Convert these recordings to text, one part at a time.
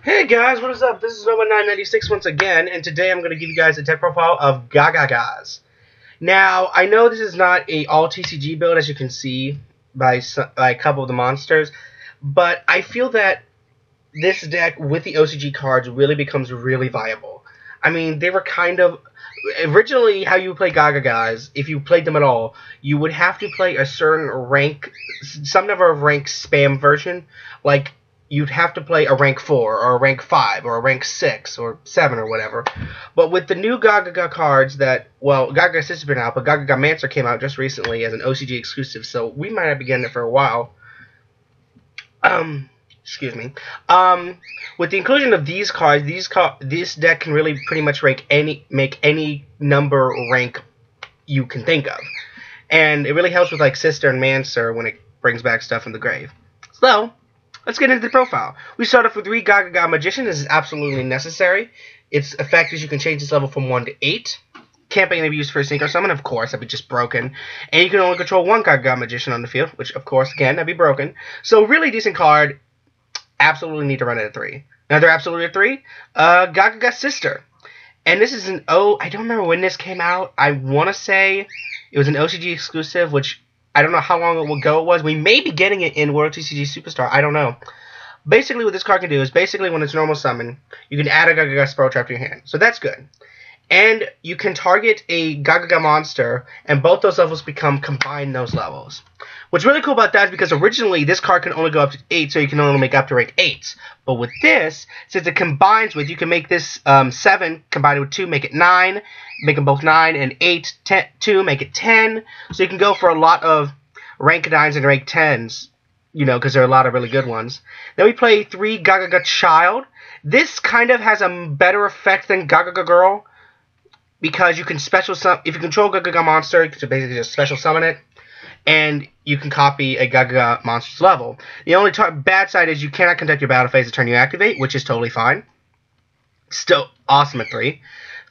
Hey guys, what is up? This is Nova996 once again, and today I'm going to give you guys a deck profile of Gagagas. Now, I know this is not a all TCG build, as you can see by a couple of the monsters, but I feel that this deck with the OCG cards really becomes really viable. I mean, they were kind of... Originally, how you play Gagagas, if you played them at all, you would have to play a certain rank, some number of rank spam version, like... You'd have to play a rank 4, or a rank 5, or a rank 6, or 7, or whatever. But with the new Gagaga cards that, well, Gagaga Sister's been out, but Gagaga Mancer came out just recently as an OCG exclusive, so we might not be getting it for a while. Excuse me. With the inclusion of these cards, this deck can really pretty much make any number rank you can think of. And it really helps with, like, Sister and Mancer when it brings back stuff from the grave. So... let's get into the profile. We start off with 3 Gagaga Magician. This is absolutely necessary. Its effect is you can change this level from 1 to 8. Can't be used for a Synchro Summon, of course, that'd be just broken. And you can only control 1 Gagaga Magician on the field, which, of course, again, that'd be broken. So, really decent card. Absolutely need to run it at 3. Another absolute at 3, Gagaga Sister. And this is an I don't remember when this came out. I want to say it was an OCG exclusive, which... I don't know how long ago it was. We may be getting it in World TCG Superstar. I don't know. Basically, what this card can do is basically when it's normal summon, you can add a Gagaga Spell Trap to your hand. So that's good. And you can target a Gagaga monster, and both those levels combine those levels. What's really cool about that is because originally this card can only go up to 8, so you can only make up to rank 8s. But with this, since it combines with, you can make this 7, combine it with 2, make it 9, make them both 9, and 8, 10, 2, make it 10. So you can go for a lot of rank 9s and rank 10s, you know, because there are a lot of really good ones. Then we play 3 Gagaga Child. This kind of has a better effect than Gagaga Girl, because you can if you control Gagaga Monster, you can basically just special summon it, and you can copy a Gagaga Monster's level. The only bad side is you cannot conduct your battle phase the turn you activate, which is totally fine. Still awesome at 3.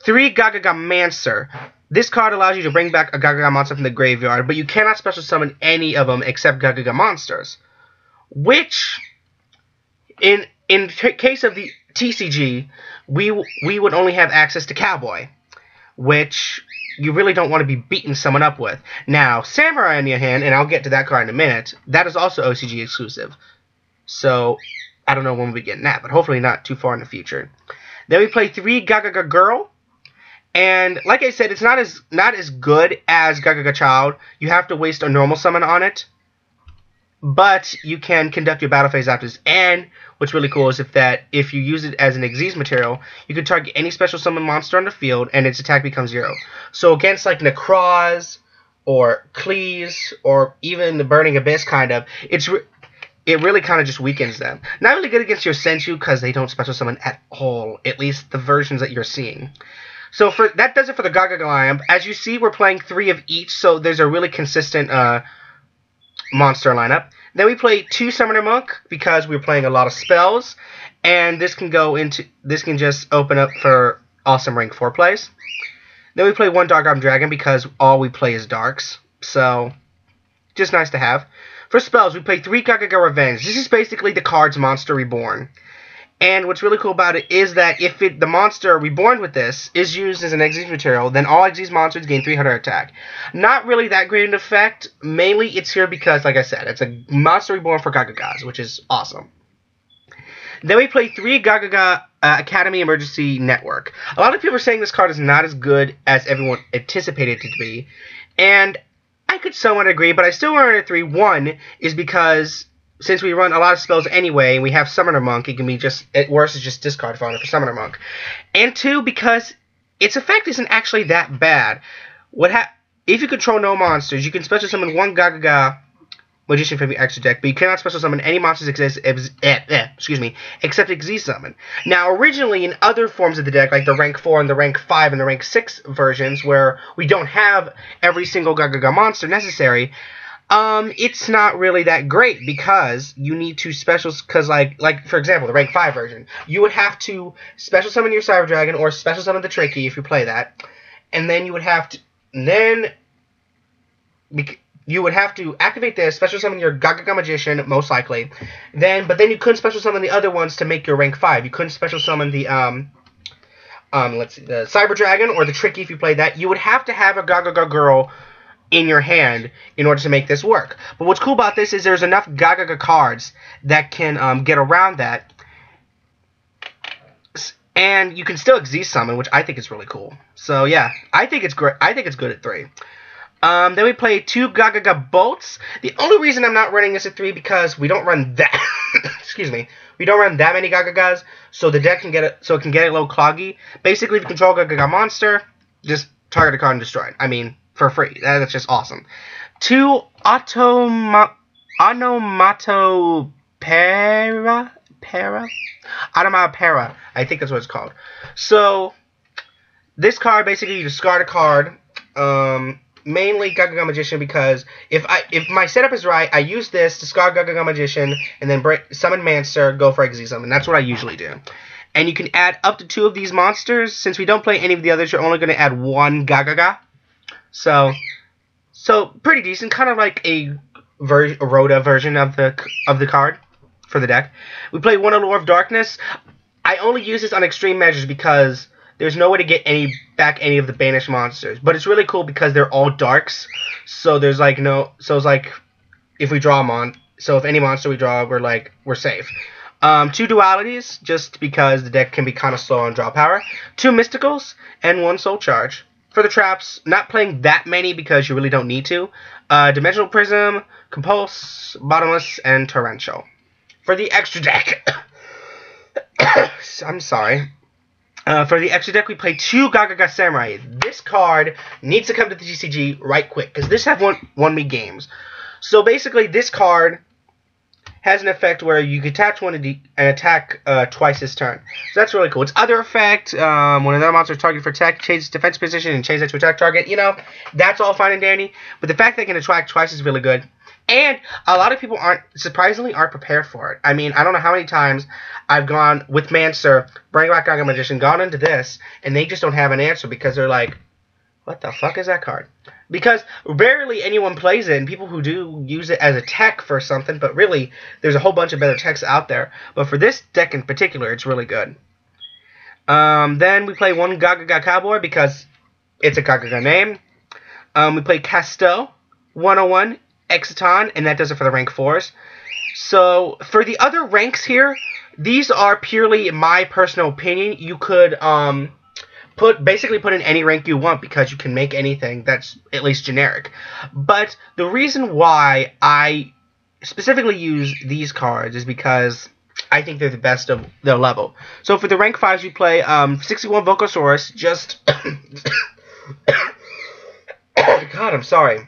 3 Gagaga Mancer. This card allows you to bring back a Gagaga monster from the graveyard, but you cannot special summon any of them except Gagaga monsters. Which, in case of the TCG, we would only have access to Cowboy, which you really don't want to be beating someone up with. Now, Samurai on the other hand, and I'll get to that card in a minute, that is also OCG exclusive. So, I don't know when we'll be getting that, but hopefully not too far in the future. Then we play 3 Gagaga Girl. And, like I said, it's not as good as Gagaga Child. You have to waste a normal summon on it. But you can conduct your battle phase after this. And what's really cool is if you use it as an Xyz material, you can target any special summon monster on the field, and its attack becomes 0. So against, like, Necroz, or Cleese, or even the Burning Abyss, kind of, it really kind of just weakens them. Not really good against your Senju, because they don't special summon at all. At least the versions that you're seeing. So that does it for the Gagaga lineup. As you see, we're playing 3 of each, so there's a really consistent monster lineup. Then we play 2 Summoner Monk because we're playing a lot of spells, and this can just open up for awesome rank 4 plays. Then we play 1 Dark Arm Dragon because all we play is darks, so just nice to have. For spells, we play 3 Gagaga Revenge. This is basically the card's Monster Reborn. And what's really cool about it is that if the monster reborn with this is used as an Xyz material, then all Xyz monsters gain 300 attack. Not really that great an effect. Mainly it's here because, like I said, it's a monster reborn for Gagagas, which is awesome. Then we play 3 Gagaga Academy Emergency Network. A lot of people are saying this card is not as good as everyone anticipated it to be. And I could somewhat agree, but I still run it at 3. 1 is because... since we run a lot of spells anyway, and we have Summoner Monk, it can be just, at worst, it's just discard fodder for Summoner Monk. And 2, because its effect isn't actually that bad. If you control no monsters, you can special summon 1 Gagaga Magician from your extra deck, but you cannot special summon any monsters except Xyz Summon. Now, originally, in other forms of the deck, like the rank 4 and the rank 5 and the rank 6 versions, where we don't have every single Gagaga monster necessary, it's not really that great because you need to because like for example, the rank 5 version, you would have to special summon your Cyber Dragon or special summon the Tricky if you play that, and then you would have to you would have to activate this, special summon your Gagaga Magician, most likely. But then you couldn't special summon the other ones to make your rank 5. You couldn't special summon the, let's see, the Cyber Dragon or the Tricky if you played that. You would have to have a Gagaga Girl in your hand in order to make this work. But what's cool about this is there's enough Gagaga cards that can get around that. And you can still Xyz summon, which I think is really cool. So yeah, I think it's great. I think it's good at 3. Then we play 2 Gagaga Bolts. The only reason I'm not running this at 3 because we don't run that. Excuse me. We don't run that many Gagagas, so the deck can get it. So it can get a little cloggy. Basically, if you control Gagaga monster, just target a card and destroy it. I mean, for free. That's just awesome. 2 Onomatopoeia. Onomatopoeia, I think that's what it's called. So, this card, basically, you discard a card, mainly Gagaga Magician, because if my setup is right, I use this, discard Gagaga Magician, and then summon Mancer, go for Xyz summon. That's what I usually do. And you can add up to 2 of these monsters. Since we don't play any of the others, you're only going to add 1 Gagaga. So pretty decent, kind of like a Rhoda version of the card for the deck. We play 1 Allure of Darkness. I only use this on extreme measures because there's no way to get back any of the banished monsters. But it's really cool because they're all darks. So there's like so it's like if we draw so if any monster we draw, we're safe. 2 Dualities, just because the deck can be kind of slow on draw power. 2 Mysticals and 1 Soul Charge. For the traps, not playing that many because you really don't need to. Dimensional Prism, Compulse, Bottomless, and Torrential. For the extra deck, I'm sorry. For the extra deck, we play 2 Gagaga Samurai. This card needs to come to the TCG right quick, because this have won me games. So basically, this card has an effect where you can attach one and attack twice this turn. So that's really cool. Its other effect, when another monster is targeted for attack, change its defense position and change that to attack target. You know, that's all fine and dandy. But the fact that it can attack twice is really good. And a lot of people surprisingly aren't prepared for it. I mean, I don't know how many times I've gone with Mancer, bring back Gagaga Magician, gone into this, and they just don't have an answer because they're like, what the fuck is that card? Because rarely anyone plays it, and people who do use it as a tech for something, but really, there's a whole bunch of better techs out there. But for this deck in particular, it's really good. Then we play 1 Gagaga Cowboy because it's a Gagaga name. We play Casto, 101, Exiton, and that does it for the rank 4s. So, for the other ranks here, these are purely my personal opinion. You could, basically put in any rank you want because you can make anything that's at least generic. But the reason why I specifically use these cards is because I think they're the best of their level. So for the rank 5s, we play 61 Vocosaurus, just... God, I'm sorry.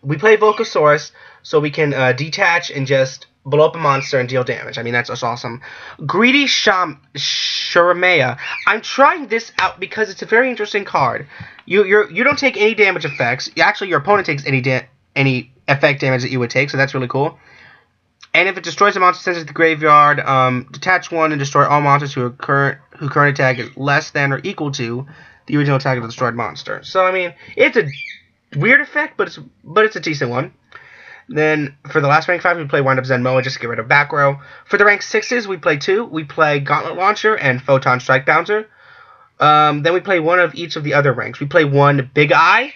We play Vocosaurus so we can detach and just blow up a monster and deal damage. I mean, that's just awesome. Greedy Sharamea. I'm trying this out because it's a very interesting card. You don't take any damage effects. Actually, your opponent takes any effect damage that you would take, so that's really cool. And if it destroys a monster, sends it to the graveyard. Detach 1 and destroy all monsters whose current attack is less than or equal to the original attack of the destroyed monster. So I mean, it's a weird effect, but it's a decent one. Then, for the last rank 5, we play Wind Up Zenmoa just to get rid of back row. For the rank 6s, we play 2. We play Gauntlet Launcher and Photon Strike Bouncer. Then we play 1 of each of the other ranks. We play 1 Big Eye,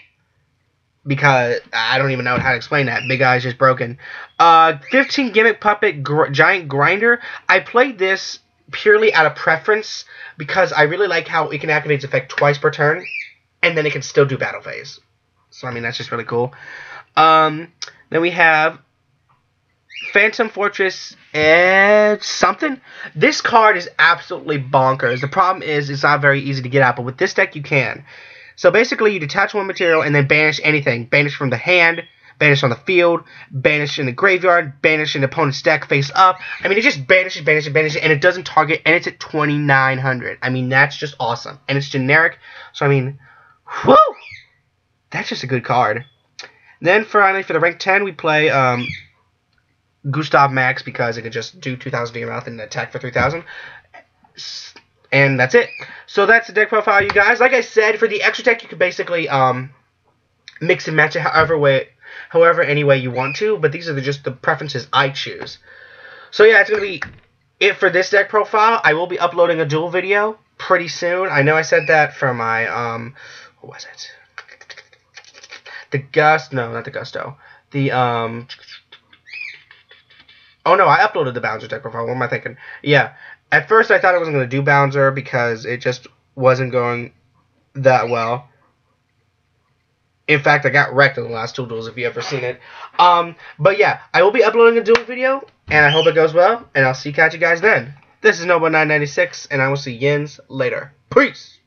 because I don't even know how to explain that. Big Eye is just broken. 15 Gimmick Puppet Giant Grinder. I played this purely out of preference, because I really like how it can activate its effect twice per turn, and then it can still do Battle Phase. So, I mean, that's just really cool. Then we have Phantom Fortress something. This card is absolutely bonkers. The problem is it's not very easy to get out, but with this deck you can. So basically you detach 1 material and then banish anything. Banish from the hand, banish on the field, banish in the graveyard, banish in the opponent's deck face up. I mean, it just banishes, and it doesn't target, and it's at 2,900. I mean, that's just awesome. And it's generic, so I mean, whoo! That's just a good card. Then finally, for the rank 10, we play Gustav Max because it can just do 2,000 to your mouth and attack for 3,000. And that's it. So that's the deck profile, you guys. Like I said, for the extra deck, you can basically mix and match it however any way you want to, but these are just the preferences I choose. So yeah, it's going to be it for this deck profile. I will be uploading a duel video pretty soon. I know I said that for my, what was it? No, not the Gusto. Oh no, I uploaded the Bouncer deck profile. What am I thinking? Yeah. At first I thought I wasn't going to do Bouncer because it just wasn't going that well. In fact, I got wrecked in the last 2 duels if you ever seen it. But yeah, I will be uploading a duel video, and I hope it goes well, and I'll catch you guys then. This is Noble996, and I will see yins later. Peace!